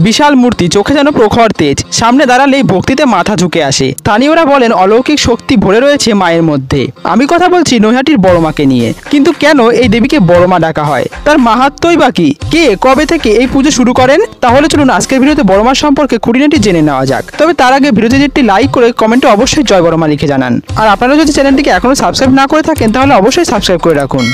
বিশাল মূর্তি, চোখে যেন প্রখর তেজ, সামনে দাঁড়ালেই ভক্তিতে মাথা ঝুঁকে আসে। স্থানীয়রা বলেন অলৌকিক শক্তি ভরে রয়েছে মায়ের মধ্যে। আমি কথা বলছি নৈহাটির বড় মাকে নিয়ে। কিন্তু কেন এই দেবীকে বড় মা ডাকা হয়? তার মাহাত্ম্যই বা কি? কে কবে থেকে এই পুজো শুরু করেন? তাহলে চলুন আজকের ভিডিওতে বড় মা সম্পর্কে খুঁটিনাটি জেনে নেওয়া যাক। তবে তার আগে ভিডিওতে একটি লাইক করে কমেন্টে অবশ্যই জয় বড় মা লিখে জানান। আর আপনারা যদি চ্যানেলটিকে এখনো সাবস্ক্রাইব না করে থাকেন তাহলে অবশ্যই সাবস্ক্রাইব করে রাখুন।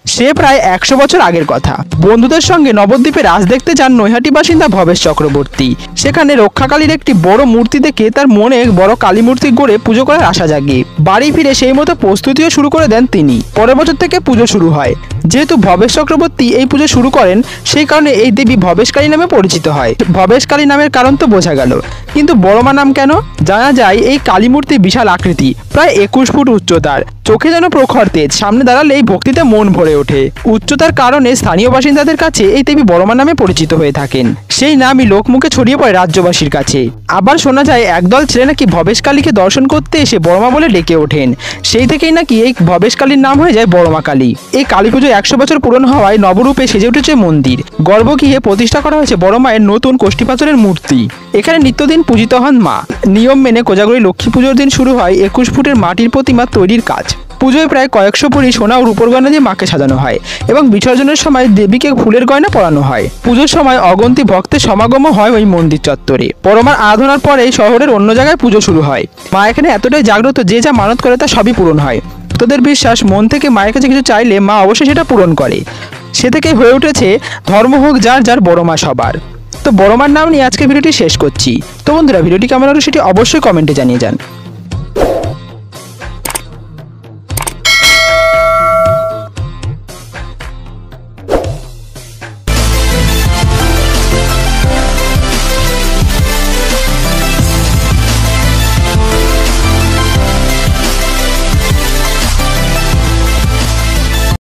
সে প্রায় 100 বছর আগের কথা। বন্ধুদের সঙ্গে নবদ্বীপে রাজ দেখতে যান নৈহাটি বাসিন্দা ভবেশ চক্রবর্তী। সেখানে রক্ষাকালীর একটি বড় মূর্তি দেখে তার মনে বড় কালী মূর্তি গড়ে পুজো করার আশা জাগে। বাড়ি ফিরে সেই মতো প্রস্তুতিও শুরু করে দেন তিনি। পরের বছর থেকে পুজো শুরু হয়। যেহেতু ভবেশ চক্রবর্তী এই পুজো শুরু করেন, সেই কারণে এই দেবী ভবেশকালী নামে পরিচিত হয়। ভবেশকালী নামের কারণ তো বোঝা গেল, কিন্তু বড় মা নাম কেন? জানা যায় এই কালী মূর্তি বিশাল আকৃতি, প্রায় 21 ফুট উচ্চতার, চোখে যেন প্রখর তেজ, সামনে দাঁড়ালে এই ভক্তিতে মন ভরে ওঠে। উচ্চতার কারণে স্থানীয় বাসিন্দাদের কাছে এই দেবী বড় মা নামে পরিচিত হয়ে থাকেন। সেই নামই লোকমুখে ছড়িয়ে পড়ে রাজ্যবাসীর কাছে। আবার শোনা যায় একদল ছেলে নাকি ভবেশকালীকে দর্শন করতে এসে বড় মা বলে ডেকে ওঠেন। সেই থেকেই নাকি এই ভবেশকালীর নাম হয়ে যায় বড় মা কালী। এই কালী পুজো 100 বছর পূরণ হওয়ায় নবরূপে সেজে উঠেছে মন্দির। গর্ভগৃহে প্রতিষ্ঠা করা হয়েছে বড় মায়ের নতুন কোষ্ঠী পাথরের মূর্তি। এখানে নিত্যদিন পূজিত হন মা। নিয়ম মেনে কোজাগরী লক্ষ্মী পুজোর দিন শুরু হয় 21 ফুটের মাটির প্রতিমা তৈরির কাজ। পুজোয় প্রায় কয়েকশো ভরি সোনা ও রূপোর গয়না দিয়ে মাকে সাজানো হয় এবং বিসর্জনের সময় দেবীকে ফুলের গয়না পরানো হয়। পুজোর সময় অগন্তি ভক্তের সমাগমও হয় ওই মন্দির চত্বরে। বড় মার আরাধনার পরে শহরের অন্য জায়গায় পুজো শুরু হয়। মা এখানে এতটাই জাগ্রত যে যা মানত করে তা সবই পূরণ হয়। তোদের বিশ্বাস, মন থেকে মায়ের কাছে কিছু চাইলে মা অবশ্যই সেটা পূরণ করে। সে থেকে হয়ে উঠেছে ধর্ম হোক যার যার বড় মা সবার। তো বড় মার নাম নিয়ে আজকে ভিডিওটি শেষ করছি। তো বন্ধুরা, ভিডিওটি কেমন হলো সেটি অবশ্যই কমেন্টে জানিয়ে যান।